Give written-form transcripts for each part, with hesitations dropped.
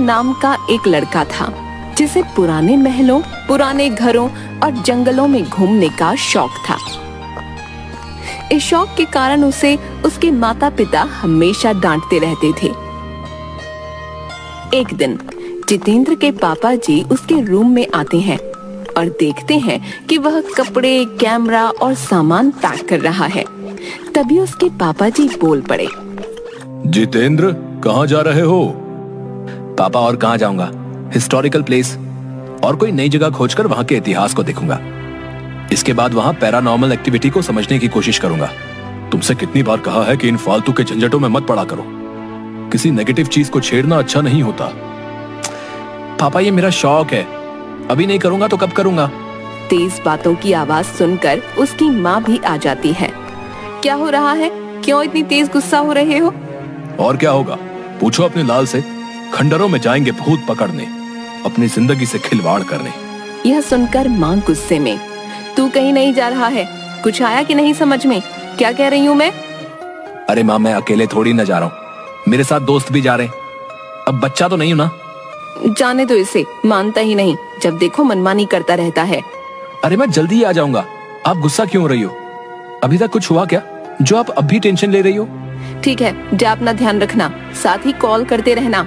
नाम का एक लड़का था जिसे पुराने महलों, पुराने घरों और जंगलों में घूमने का शौक था। इस शौक के कारण उसे उसके माता पिता हमेशा डांटते रहते थे। एक दिन जितेंद्र के पापा जी उसके रूम में आते हैं और देखते हैं कि वह कपड़े, कैमरा और सामान पैक कर रहा है। तभी उसके पापा जी बोल पड़े, जितेंद्र, कहाँ जा रहे हो? पापा, और कहाँ जाऊंगा, हिस्टोरिकल प्लेस और कोई नई जगह खोजकर वहाँ के इतिहास को देखूंगा। इसके बाद वहाँ पैरानॉर्मल एक्टिविटी को समझने की कोशिश करूंगा। तुमसे कितनी बार कहा है कि इन फालतू के झंझटों में मत पड़ा करो। किसी नेगेटिव चीज को छेड़ना अच्छा नहीं होता। पापा, ये मेरा शौक है, अभी नहीं करूंगा तो कब करूंगा? तेज बातों की आवाज सुनकर उसकी माँ भी आ जाती है। क्या हो रहा है? क्यों इतनी तेज गुस्सा हो रहे हो? और क्या होगा, पूछो अपने लाल से। खंडरों में जाएंगे भूत पकड़ने, अपनी जिंदगी से खिलवाड़ करने। यह सुनकर माँ गुस्से में, तू कहीं नहीं जा रहा है, कुछ आया कि नहीं समझ में? क्या कह रही हूँ मैं? अरे माँ, मैं अकेले थोड़ी न जा रहा हूँ, मेरे साथ दोस्त भी जा रहे हैं। अब बच्चा तो नहीं हूँ ना। जाने दो इसे, मानता ही नहीं, जब देखो मनमानी करता रहता है। अरे मैं जल्दी ही आ जाऊंगा, आप गुस्सा क्यों हो रही हो? अभी तक कुछ हुआ क्या जो आप अब भी टेंशन ले रही हो? ठीक है, जा अपना ध्यान रखना, साथ ही कॉल करते रहना।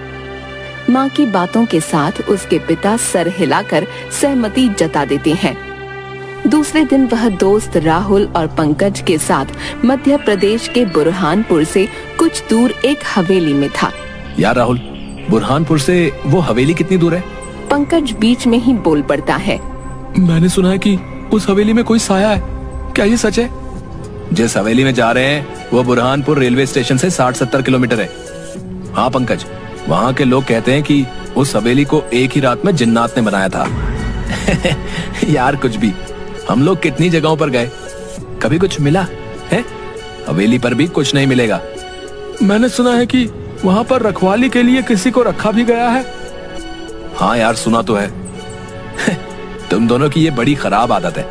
माँ की बातों के साथ उसके पिता सर हिलाकर सहमति जता देते हैं। दूसरे दिन वह दोस्त राहुल और पंकज के साथ मध्य प्रदेश के बुरहानपुर से कुछ दूर एक हवेली में था। यार राहुल, बुरहानपुर से वो हवेली कितनी दूर है? पंकज बीच में ही बोल पड़ता है, मैंने सुना है कि उस हवेली में कोई साया है, क्या ये सच है? जिस हवेली में जा रहे हैं वो बुरहानपुर रेलवे स्टेशन से 60-70 किलोमीटर है। हाँ पंकज, वहाँ के लोग कहते हैं कि उस हवेली को एक ही रात में जिन्नात ने बनाया था। यार कुछ भी, हम लोग कितनी जगहों पर गए, कभी कुछ मिला है? हवेली पर भी कुछ नहीं मिलेगा। मैंने सुना है कि वहाँ पर रखवाली के लिए किसी को रखा भी गया है। हाँ यार, सुना तो है। तुम दोनों की ये बड़ी खराब आदत है,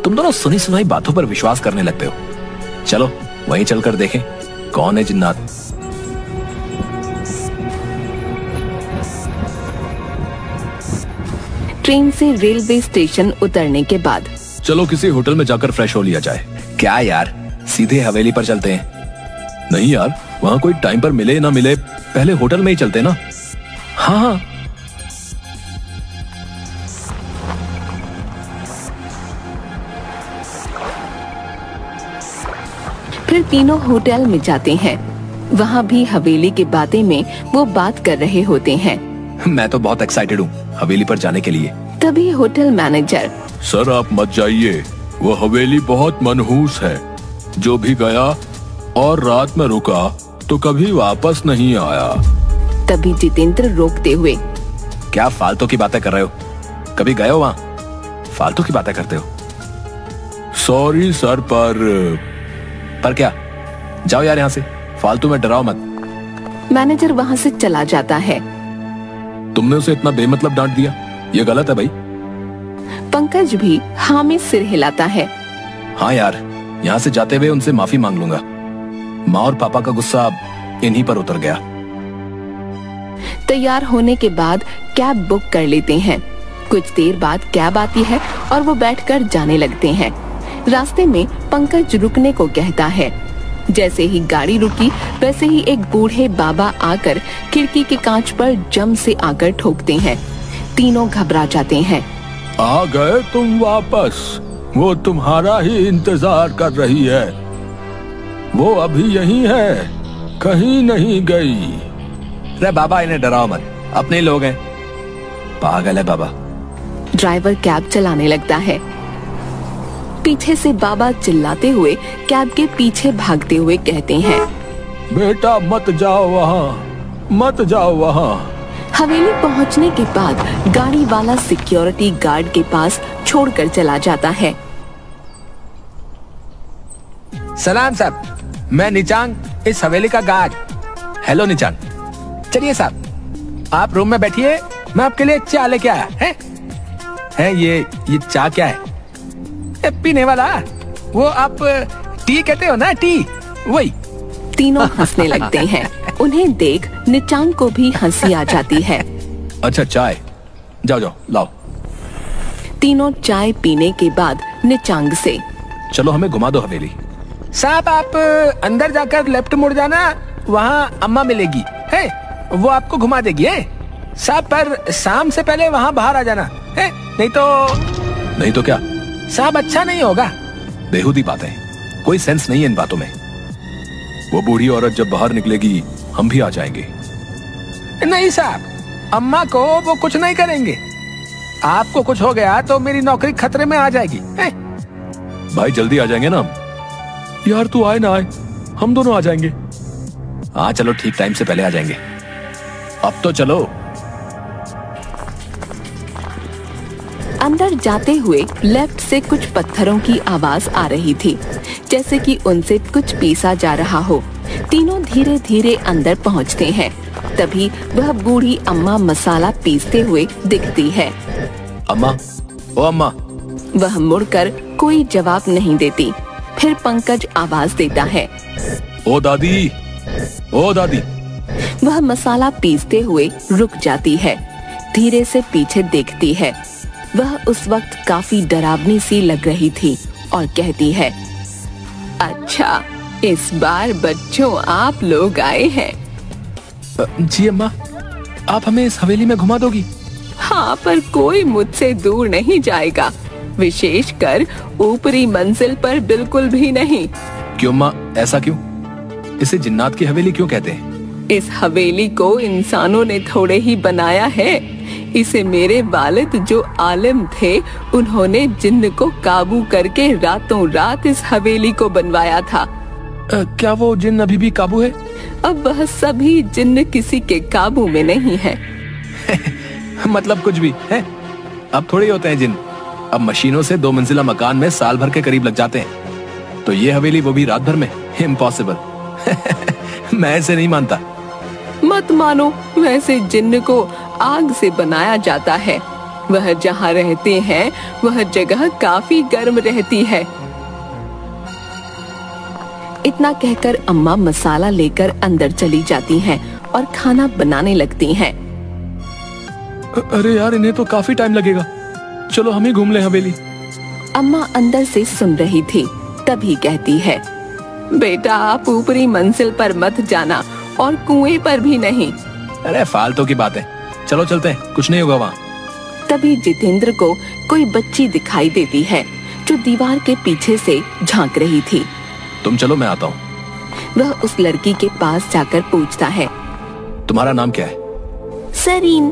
तुम दोनों सुनी सुनाई बातों पर विश्वास करने लगते हो। चलो वहीं चलकर देखें कौन है जिन्नात। ट्रेन से रेलवे स्टेशन उतरने के बाद चलो किसी होटल में जाकर फ्रेश हो लिया जाए। क्या यार, सीधे हवेली पर चलते हैं? नहीं यार, वहाँ कोई टाइम पर मिले ना मिले, पहले होटल में ही चलते ना। हाँ हाँ। फिर तीनों होटल में जाते हैं। वहाँ भी हवेली के बातें में वो बात कर रहे होते हैं। मैं तो बहुत एक्साइटेड हूँ हवेली पर जाने के लिए। तभी होटल मैनेजर, सर आप मत जाइए, वो हवेली बहुत मनहूस है। जो भी गया और रात में रुका तो कभी वापस नहीं आया। तभी जितेंद्र रोकते हुए, क्या फालतू की बातें कर रहे हो? कभी गए हो वहाँ? फालतू की बातें करते हो। सॉरी सर, पर क्या? जाओ यार यहाँ से, फालतू में डराओ मत। मैनेजर वहाँ से चला जाता है। तुमने उसे इतना बेमतलब डांट दिया, ये गलत है भाई। पंकज भी हाँ में सिर हिलाता है। हाँ यार, यहाँ से जाते हुए उनसे माफी मांग लूंगा। माँ और पापा का गुस्सा इन्हीं पर उतर गया। तैयार होने के बाद कैब बुक कर लेते हैं। कुछ देर बाद कैब आती है और वो बैठकर जाने लगते हैं। रास्ते में पंकज रुकने को कहता है। जैसे ही गाड़ी रुकी वैसे ही एक बूढ़े बाबा आकर खिड़की के कांच पर जम से आकर ठोकते हैं। तीनों घबरा जाते हैं। आ गए तुम वापस, वो तुम्हारा ही इंतजार कर रही है। वो अभी यहीं है, कहीं नहीं गई। अरे बाबा, इन्हें डराओ मत, अपने लोग हैं। पागल है बाबा। ड्राइवर कैब चलाने लगता है। पीछे से बाबा चिल्लाते हुए कैब के पीछे भागते हुए कहते हैं, बेटा मत जाओ वहाँ, मत जाओ वहाँ। हवेली पहुँचने के बाद गाड़ी वाला सिक्योरिटी गार्ड के पास छोड़कर चला जाता है। सलाम साहब, मैं निचांग, इस हवेली का गार्ड। हेलो निचांग। चलिए साहब, आप रूम में बैठिए, मैं आपके लिए चाय लेके आया है। ये चाय क्या है? पीने वाला, वो आप टी कहते हो ना, टी, वही। तीनों हंसने लगते हैं। उन्हें देख निचांग को भी हंसी आ जाती है। अच्छा चाय, जाओ जाओ लाओ। तीनों चाय पीने के बाद निचांग से, चलो हमें घुमा दो हवेली। साहब आप अंदर जाकर लेफ्ट मुड़ जाना, वहाँ अम्मा मिलेगी है, वो आपको घुमा देगी है साहब, पर शाम से पहले वहाँ बाहर आ जाना है, नहीं तो क्या साहब अच्छा नहीं होगा। बेहुदी बातें, कोई सेंस नहीं है इन बातों में। वो बूढ़ी औरत जब बाहर निकलेगी हम भी आ जाएंगे। नहीं साहब, अम्मा को वो कुछ नहीं करेंगे, आपको कुछ हो गया तो मेरी नौकरी खतरे में आ जाएगी है? भाई जल्दी आ जाएंगे ना हम। यार तू आए ना आए, हम दोनों आ जाएंगे। हाँ चलो ठीक टाइम से पहले आ जाएंगे। अब तो चलो। अंदर जाते हुए लेफ्ट से कुछ पत्थरों की आवाज आ रही थी, जैसे कि उनसे कुछ पीसा जा रहा हो। तीनों धीरे धीरे अंदर पहुंचते हैं। तभी वह बूढ़ी अम्मा मसाला पीसते हुए दिखती है। अम्मा, ओ अम्मा। वह मुड़कर कोई जवाब नहीं देती। फिर पंकज आवाज देता है, ओ दादी, ओ दादी। वह मसाला पीसते हुए रुक जाती है, धीरे से पीछे देखती है। वह उस वक्त काफी डरावनी सी लग रही थी और कहती है, अच्छा इस बार बच्चों आप लोग आए हैं। जी अम्मा, आप हमें इस हवेली में घुमा दोगी? हाँ, पर कोई मुझसे दूर नहीं जाएगा, विशेषकर ऊपरी मंजिल पर बिल्कुल भी नहीं। क्यों अम्मा, ऐसा क्यों? इसे जिन्नात की हवेली क्यों कहते हैं? इस हवेली को इंसानों ने थोड़े ही बनाया है। इसे मेरे वालिद जो आलिम थे, उन्होंने जिन्न को काबू करके रातों रात इस हवेली को बनवाया था। क्या वो जिन्न अभी भी काबू है? अब वह सभी जिन्न किसी के काबू में नहीं है। मतलब कुछ भी है? अब थोड़ी होते हैं जिन्न, अब मशीनों से 2 मंजिला मकान में साल भर के करीब लग जाते हैं। तो ये हवेली वो भी रात भर में? इम्पॉसिबल। मैं ऐसे नहीं मानता। मत मानो, वैसे जिन्न को आग से बनाया जाता है। वह जहाँ रहते हैं वह जगह काफी गर्म रहती है। इतना कहकर अम्मा मसाला लेकर अंदर चली जाती हैं और खाना बनाने लगती हैं। अरे यार, इन्हें तो काफी टाइम लगेगा, चलो हम ही घूम ले हवेली। अम्मा अंदर से सुन रही थी, तभी कहती है, बेटा आप ऊपरी मंजिल पर मत जाना और कुएं पर भी नहीं। अरे फालतू की बात है, चलो चलते हैं, कुछ नहीं होगा वहाँ। तभी जितेंद्र को कोई बच्ची दिखाई देती है जो दीवार के पीछे से झांक रही थी। तुम चलो, मैं आता हूँ। वह उस लड़की के पास जाकर पूछता है, तुम्हारा नाम क्या है? जरीन।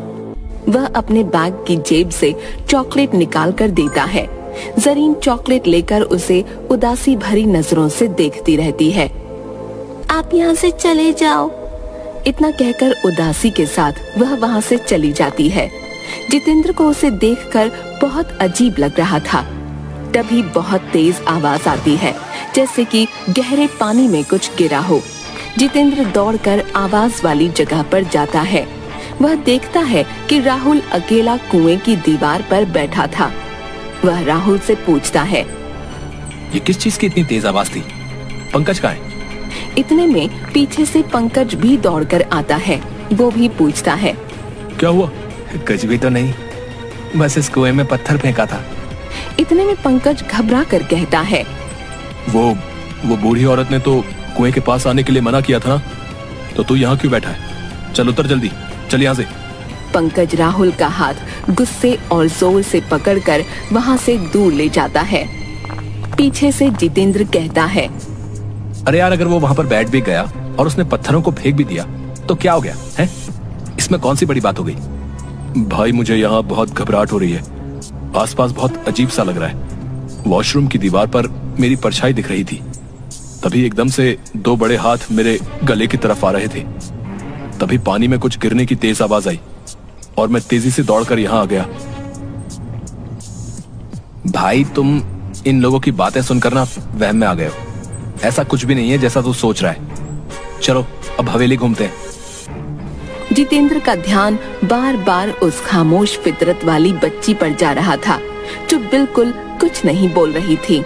वह अपने बैग की जेब से चॉकलेट निकाल कर देता है। जरीन चॉकलेट लेकर उसे उदासी भरी नजरों से देखती रहती है। आप यहाँ से चले जाओ। इतना कहकर उदासी के साथ वह वहाँ से चली जाती है। जितेंद्र को उसे देखकर बहुत अजीब लग रहा था। तभी बहुत तेज आवाज आती है, जैसे कि गहरे पानी में कुछ गिरा हो। जितेंद्र दौड़कर आवाज वाली जगह पर जाता है। वह देखता है कि राहुल अकेला कुएं की दीवार पर बैठा था। वह राहुल से पूछता है, ये किस चीज की इतनी तेज आवाज थी? पंकज कहाँ है? इतने में पीछे से पंकज भी दौड़कर आता है। वो भी पूछता है, क्या हुआ? कुछ भी तो नहीं, बस इस कुएं में पत्थर फेंका था। इतने में पंकज घबरा कर कहता है, वो बूढ़ी औरत ने तो कुएं के पास आने के लिए मना किया था ना, तो तू यहाँ क्यों बैठा है? चल उतर जल्दी, चल यहाँ से। पंकज राहुल का हाथ गुस्से और जोर से पकड़कर वहाँ से दूर ले जाता है। पीछे से जितेंद्र कहता है, अरे यार, अगर वो वहाँ पर बैठ भी गया और उसने पत्थरों को फेंक भी दिया तो क्या हो गया है? इसमें कौन सी बड़ी बात हो गई? भाई मुझे यहाँ बहुत घबराहट हो रही है, आसपास बहुत अजीब सा लग रहा है। वॉशरूम की दीवार पर मेरी परछाई दिख रही थी। तभी एकदम से 2 बड़े हाथ मेरे गले की तरफ आ रहे थे। तभी पानी में कुछ गिरने की तेज आवाज आई और मैं तेजी से दौड़कर यहाँ आ गया। भाई तुम इन लोगों की बातें सुनकर ना वहम में आ गए हो। ऐसा कुछ भी नहीं है जैसा तू सोच रहा है। चलो अब हवेली घूमते हैं। जितेंद्र का ध्यान बार बार उस खामोश फितरत वाली बच्ची पर जा रहा था जो बिल्कुल कुछ नहीं बोल रही थी।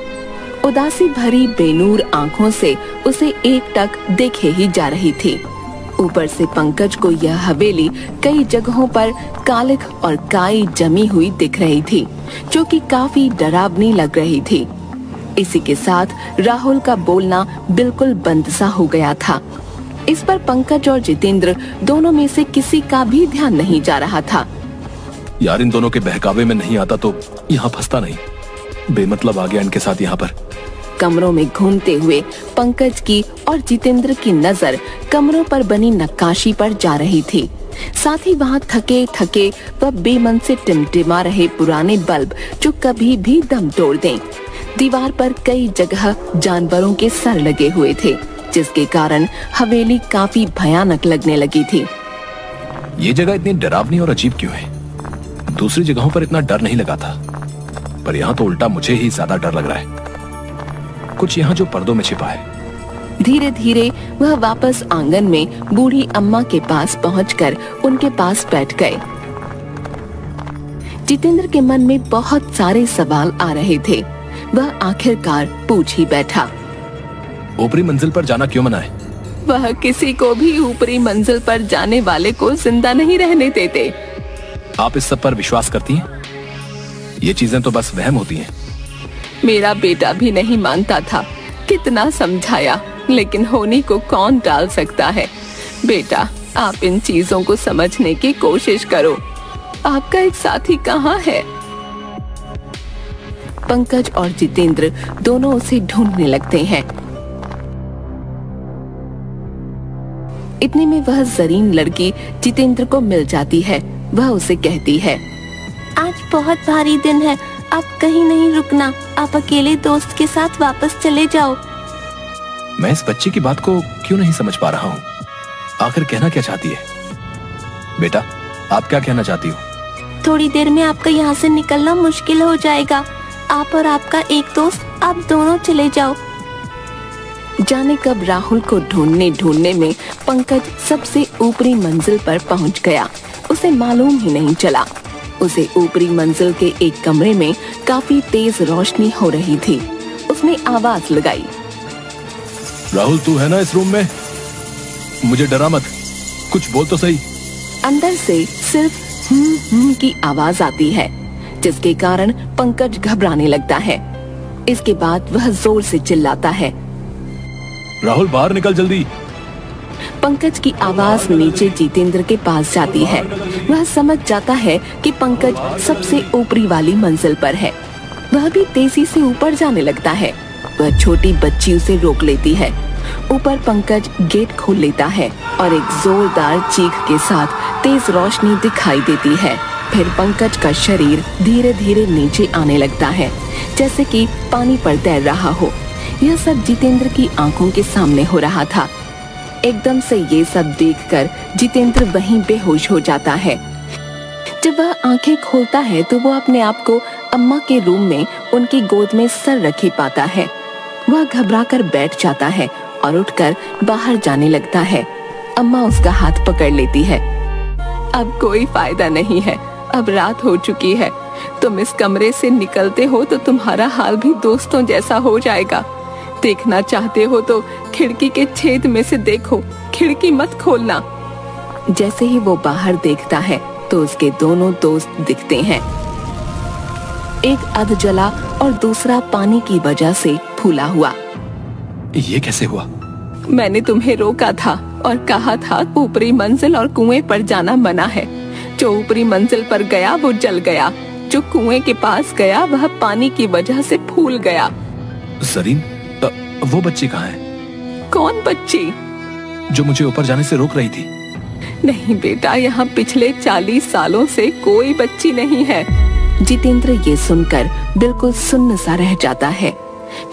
उदासी भरी बेनूर आंखों से उसे एकटक देखे ही जा रही थी। ऊपर से पंकज को यह हवेली कई जगहों पर कालिख और काई जमी हुई दिख रही थी, जो कि काफी डरावनी लग रही थी। इसी के साथ राहुल का बोलना बिल्कुल बंद सा हो गया था। इस पर पंकज और जितेंद्र दोनों में से किसी का भी ध्यान नहीं जा रहा था। यार इन दोनों के बहकावे में नहीं आता तो यहाँ फंसता नहीं, बेमतलब आ गया इनके साथ यहाँ पर। कमरों में घूमते हुए पंकज की और जितेंद्र की नजर कमरों पर बनी नक्काशी पर जा रही थी। साथ ही वहाँ थके थके व बेमन से टिमटिमा रहे पुराने बल्ब जो कभी भी दम तोड़ दें। दीवार पर कई जगह जानवरों के सर लगे हुए थे, जिसके कारण हवेली काफी भयानक लगने लगी थी। ये जगह इतनी डरावनी और अजीब क्यों है? दूसरी जगहों पर इतना डर नहीं लगा था, पर यहाँ तो उल्टा मुझे ही ज्यादा डर लग रहा है। कुछ यहाँ जो पर्दों में छिपा है। धीरे धीरे वह वापस आंगन में बूढ़ी अम्मा के पास पहुंचकर उनके पास बैठ गए। जितेंद्र के मन में बहुत सारे सवाल आ रहे थे। वह आखिरकार पूछ ही बैठा, ऊपरी मंजिल पर जाना क्यों मना है? वह किसी को भी ऊपरी मंजिल पर जाने वाले को जिंदा नहीं रहने देते। आप इस सब पर विश्वास करती हैं? ये चीजें तो बस वहम होती हैं। मेरा बेटा भी नहीं मानता था, कितना समझाया, लेकिन होनी को कौन टाल सकता है। बेटा, आप इन चीजों को समझने की कोशिश करो। आपका एक साथी कहाँ है? पंकज और जितेंद्र दोनों उसे ढूंढने लगते हैं। इतने में वह जरीन लड़की जितेंद्र को मिल जाती है। वह उसे कहती है, आज बहुत भारी दिन है, आप कहीं नहीं रुकना, आप अकेले दोस्त के साथ वापस चले जाओ। मैं इस बच्ची की बात को क्यों नहीं समझ पा रहा हूँ? आखिर कहना क्या चाहती है? बेटा, आप क्या कहना चाहती हो? थोड़ी देर में आपका यहाँ से निकलना मुश्किल हो जाएगा। आप और आपका एक दोस्त, आप दोनों चले जाओ। जाने कब राहुल को ढूंढने ढूंढने में पंकज सबसे ऊपरी मंजिल पर पहुंच गया। उसे मालूम ही नहीं चला। उसे ऊपरी मंजिल के एक कमरे में काफी तेज रोशनी हो रही थी। उसने आवाज लगाई, राहुल तू है ना इस रूम में? मुझे डरा मत, कुछ बोल तो सही। अंदर से सिर्फ की आवाज आती है, जिसके कारण पंकज घबराने लगता है। इसके बाद वह जोर से चिल्लाता है, राहुल बाहर निकल जल्दी। पंकज की आवाज नीचे जितेंद्र के पास जाती है। वह समझ जाता है कि पंकज सबसे ऊपरी वाली मंजिल पर है। वह भी तेजी से ऊपर जाने लगता है। वह छोटी बच्ची उसे रोक लेती है। ऊपर पंकज गेट खोल लेता है और एक जोरदार चीख के साथ तेज रोशनी दिखाई देती है। फिर पंकज का शरीर धीरे धीरे नीचे आने लगता है, जैसे कि पानी पर तैर रहा हो। यह सब जितेंद्र की आंखों के सामने हो रहा था। एकदम से ये सब देखकर जितेंद्र वहीं बेहोश हो जाता है। जब वह आंखें खोलता है तो वो अपने आप को अम्मा के रूम में उनकी गोद में सर रखे पाता है। वह घबराकर बैठ जाता है और उठकर बाहर जाने लगता है। अम्मा उसका हाथ पकड़ लेती है। अब कोई फायदा नहीं है, अब रात हो चुकी है। तुम इस कमरे से निकलते हो तो तुम्हारा हाल भी दोस्तों जैसा हो जाएगा। देखना चाहते हो तो खिड़की के छेद में से देखो, खिड़की मत खोलना। जैसे ही वो बाहर देखता है तो उसके दोनों दोस्त दिखते हैं। एक अधजला और दूसरा पानी की वजह से फूला हुआ। ये कैसे हुआ? मैंने तुम्हें रोका था और कहा था ऊपरी मंजिल और कुएं पर जाना मना है। जो ऊपरी मंजिल पर गया वो जल गया, जो कुएं के पास गया वह पानी की वजह से फूल गया। सरीन, वो बच्ची कहाँ है? कौन बच्ची? जो मुझे ऊपर जाने से रोक रही थी। नहीं बेटा, यहाँ पिछले 40 सालों से कोई बच्ची नहीं है। जितेंद्र ये सुनकर बिल्कुल सुन्न सा रह जाता है।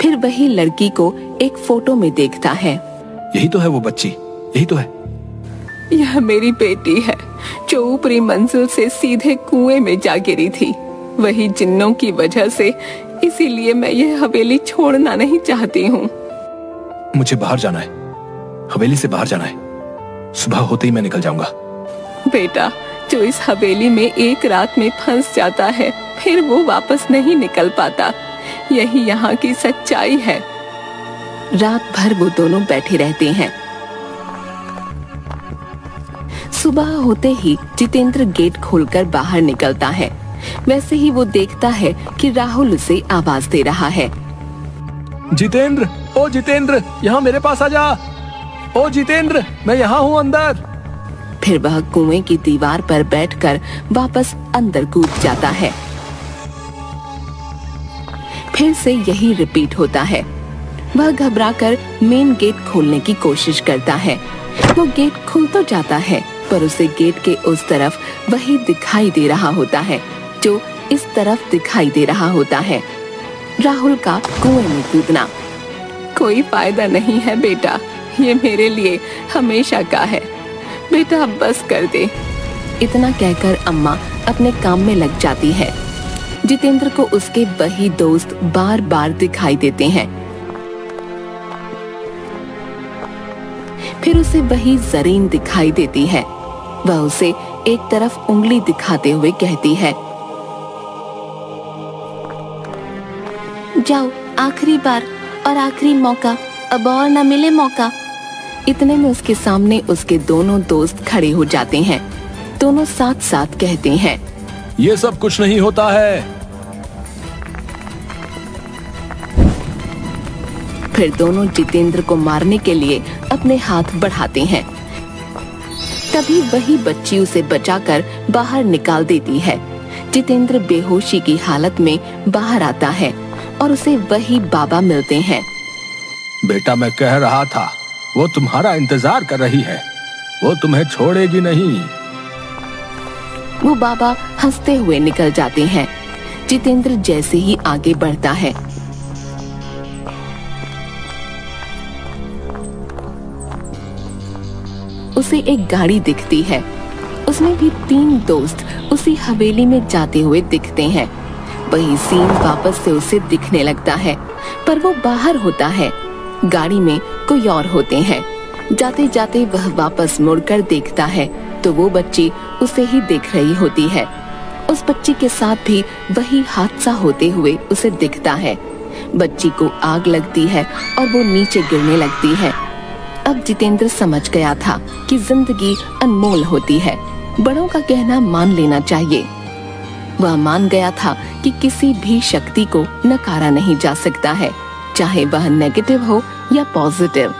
फिर वही लड़की को एक फोटो में देखता है। यही तो है वो बच्ची, यही तो है। यह मेरी बेटी है जो ऊपरी मंजिल से सीधे कुएं में जा गिरी थी। वही जिन्नों की वजह से, इसीलिए मैं यह हवेली छोड़ना नहीं चाहती हूँ। मुझे बाहर जाना है, हवेली से बाहर जाना है। सुबह होते ही मैं निकल जाऊंगा। बेटा, जो इस हवेली में एक रात में फंस जाता है फिर वो वापस नहीं निकल पाता। यही यहाँ की सच्चाई है। रात भर वो दोनों बैठे रहते हैं। सुबह होते ही जितेंद्र गेट खोलकर बाहर निकलता है। वैसे ही वो देखता है कि राहुल उसे आवाज दे रहा है। जितेंद्र, ओ जितेंद्र, यहाँ मेरे पास आ जा। ओ जितेंद्र, मैं यहाँ हूँ अंदर। फिर वह कुएं की दीवार पर बैठकर वापस अंदर कूद जाता है। फिर से यही रिपीट होता है। वह घबराकर मेन गेट खोलने की कोशिश करता है। वो गेट खुल तो जाता है, पर उसे गेट के उस तरफ वही दिखाई दे रहा होता है जो इस तरफ दिखाई दे रहा होता है। राहुल का कुएं में कूदना। कोई फायदा नहीं है बेटा, ये मेरे लिए हमेशा का है। बेटा अब बस कर दे। इतना कहकर अम्मा अपने काम में लग जाती है। जितेंद्र को उसके वही दोस्त बार बार दिखाई देते हैं। फिर उसे वही जरीन दिखाई देती है। वह उसे एक तरफ उंगली दिखाते हुए कहती है, जाओ, आखिरी बार और आखिरी मौका, अब और न मिले मौका। इतने में उसके सामने उसके दोनों दोस्त खड़े हो जाते हैं। दोनों साथ साथ कहते हैं, ये सब कुछ नहीं होता है। फिर दोनों जितेंद्र को मारने के लिए अपने हाथ बढ़ाते हैं। तभी वही बच्ची उसे बचाकर बाहर निकाल देती है। जितेंद्र बेहोशी की हालत में बाहर आता है और उसे वही बाबा मिलते हैं। बेटा, मैं कह रहा था, वो तुम्हारा इंतजार कर रही है, वो तुम्हें छोड़ेगी नहीं। वो बाबा हंसते हुए निकल जाते हैं। जितेंद्र जैसे ही आगे बढ़ता है, उसे एक गाड़ी दिखती है। उसमें भी 3 दोस्त उसी हवेली में जाते हुए दिखते हैं। वही सीन वापस से उसे दिखने लगता है, पर वो बाहर होता है। गाड़ी में कोई और होते हैं। जाते जाते वह वापस मुड़कर देखता है तो वो बच्ची उसे ही देख रही होती है। उस बच्ची के साथ भी वही हादसा होते हुए उसे दिखता है। बच्ची को आग लगती है और वो नीचे गिरने लगती है। अब जितेंद्र समझ गया था कि जिंदगी अनमोल होती है, बड़ों का कहना मान लेना चाहिए। वह मान गया था कि किसी भी शक्ति को नकारा नहीं जा सकता है, चाहे वह नेगेटिव हो या पॉजिटिव।